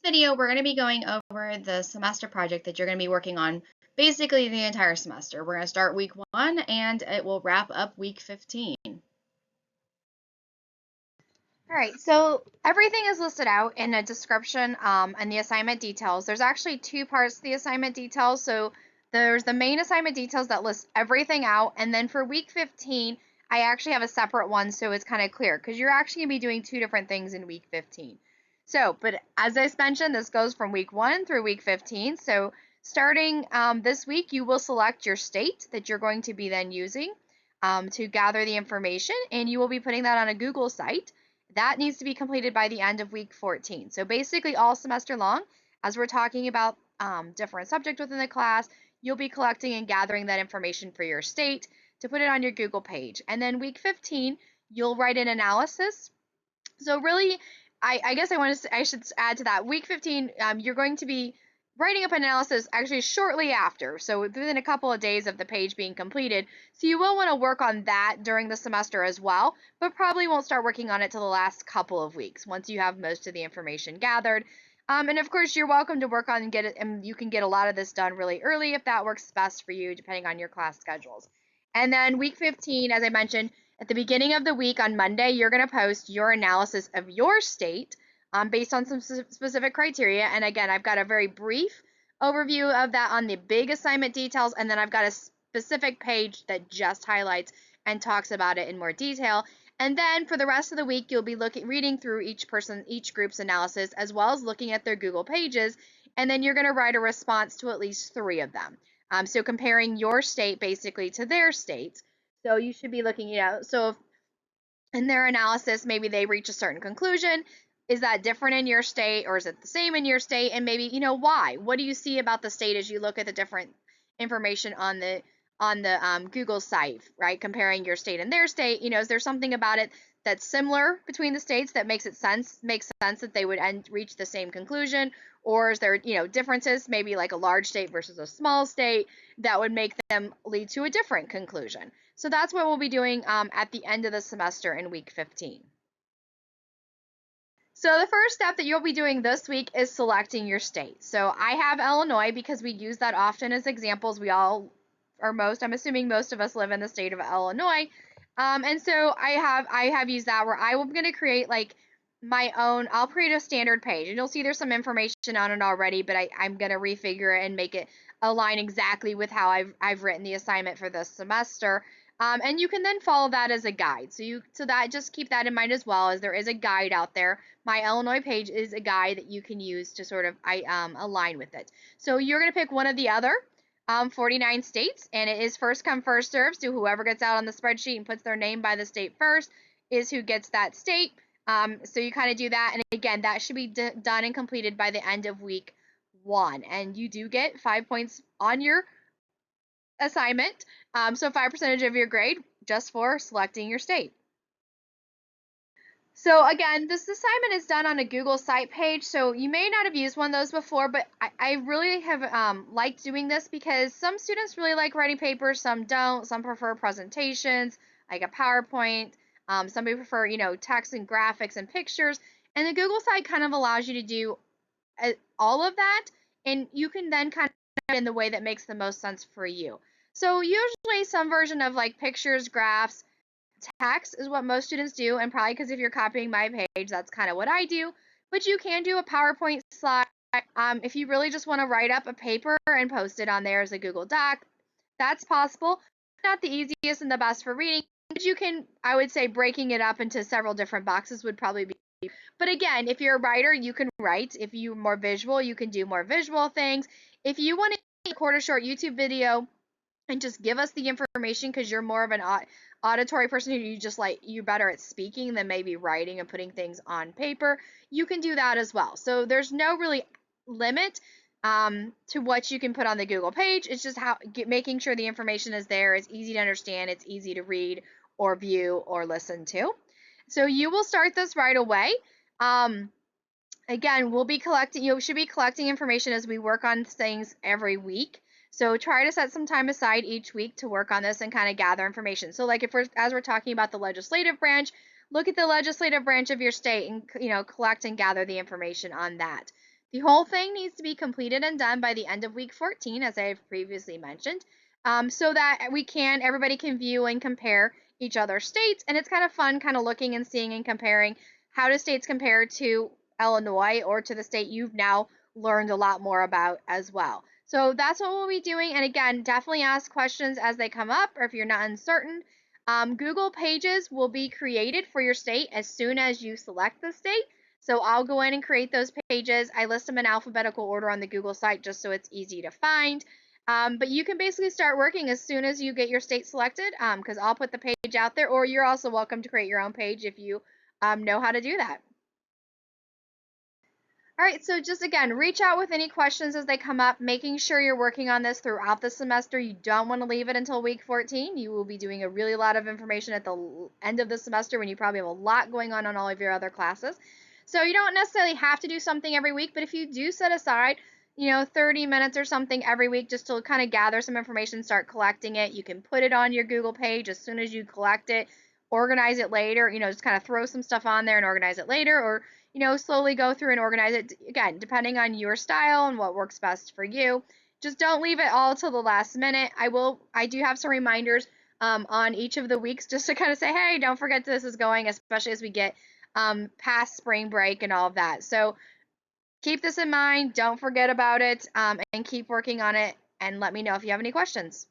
video, we're going to be going over the semester project that you're going to be working on basically the entire semester. We're going to start week 1 and it will wrap up week 15. All right, so everything is listed out in a description and the assignment details. There's actually two parts to the assignment details. So there's the main assignment details that lists everything out. And then for week 15, I actually have a separate one so it's kind of clear because you're actually going to be doing two different things in week 15. So, but as I mentioned, this goes from week 1 through week 15. So starting this week, you will select your state that you're going to be then using to gather the information, and you will be putting that on a Google site. That needs to be completed by the end of week 14. So basically all semester long, as we're talking about different subjects within the class, you'll be collecting and gathering that information for your state to put it on your Google page. And then week 15, you'll write an analysis. So really, I guess I should add to that. Week 15, you're going to be writing up an analysis actually shortly after, so within a couple of days of the page being completed. So you will want to work on that during the semester as well, but probably won't start working on it till the last couple of weeks once you have most of the information gathered. And of course, you're welcome to work on and get it, and you can get a lot of this done really early if that works best for you, depending on your class schedules. And then week 15, as I mentioned, at the beginning of the week on Monday, you're going to post your analysis of your state based on some specific criteria. And again, I've got a very brief overview of that on the big assignment details, and then I've got a specific page that just highlights and talks about it in more detail. And then for the rest of the week, you'll be reading through each group's analysis, as well as looking at their Google pages. And then you're going to write a response to at least 3 of them. So comparing your state basically to their state. So you should be looking, so if in their analysis, maybe they reach a certain conclusion. Is that different in your state, or is it the same in your state? And maybe, why? What do you see about the state as you look at the different information on the Google site, right? Comparing your state and their state, is there something about it that's similar between the states that makes sense that they would reach the same conclusion? Or is there, differences, maybe like a large state versus a small state, that would make them lead to a different conclusion? So that's what we'll be doing at the end of the semester in week 15. So the first step that you'll be doing this week is selecting your state. So I have Illinois because we use that often as examples. I'm assuming most of us live in the state of Illinois. And so I have used that where I'm going to create like my own, I'll create a standard page, and you'll see there's some information on it already, but I'm going to refigure it and make it align exactly with how I've written the assignment for this semester. And you can then follow that as a guide. So that, just keep that in mind as well, as there is a guide out there. My Illinois page is a guide that you can use to sort of align with it. So you're going to pick one of the other 49 states, and it is first come, first serve. So whoever gets out on the spreadsheet and puts their name by the state first is who gets that state. So you kind of do that, and again, that should be done and completed by the end of week 1. And you do get 5 points on your assignment, so 5% of your grade just for selecting your state. So again, this assignment is done on a Google site page, so you may not have used one of those before, but I really have liked doing this because some students really like writing papers, some don't. Some prefer presentations, like a PowerPoint. Some people prefer, text and graphics and pictures. And the Google site kind of allows you to do all of that, and you can then kind of in the way that makes the most sense for you. So usually some version of like pictures, graphs, text is what most students do, and probably because if you're copying my page, that's kind of what I do. But you can do a PowerPoint slide. If you really just want to write up a paper and post it on there as a Google Doc, that's possible. Not the easiest and the best for reading, but you can, I would say breaking it up into several different boxes would probably be. But again, if you're a writer, you can write. If you're more visual, you can do more visual things. If you want to record a short YouTube video and just give us the information because you're more of an auditory person who you're better at speaking than maybe writing and putting things on paper, you can do that as well. So there's no really limit to what you can put on the Google page. It's just making sure the information is there. It's easy to understand. It's easy to read or view or listen to. So you will start this right away. Again, you should be collecting information as we work on things every week. So try to set some time aside each week to work on this and kind of gather information. So like as we're talking about the legislative branch, look at the legislative branch of your state and collect and gather the information on that. The whole thing needs to be completed and done by the end of week 14, as I have previously mentioned, so that everybody can view and compare each other's states. And it's kind of fun, kind of looking and seeing and comparing how do states compare to Illinois or to the state you've now learned a lot more about as well. So that's what we'll be doing. And again, definitely ask questions as they come up, or if you're not uncertain. Google Pages will be created for your state as soon as you select the state. So I'll go in and create those pages. I list them in alphabetical order on the Google site just so it's easy to find. But you can basically start working as soon as you get your state selected, because I'll put the page out there, or you're also welcome to create your own page if you know how to do that. All right, so just again, reach out with any questions as they come up, making sure you're working on this throughout the semester. You don't want to leave it until week 14. You will be doing a really lot of information at the end of the semester when you probably have a lot going on all of your other classes. So you don't necessarily have to do something every week, but if you do set aside, 30 minutes or something every week just to kind of gather some information, start collecting it, you can put it on your Google page as soon as you collect it, organize it later, just kind of throw some stuff on there and organize it later, or slowly go through and organize it, again, depending on your style and what works best for you. Just don't leave it all till the last minute. I do have some reminders on each of the weeks just to kind of say, hey, don't forget this is going, especially as we get past spring break and all of that. So keep this in mind. Don't forget about it, and keep working on it. And let me know if you have any questions.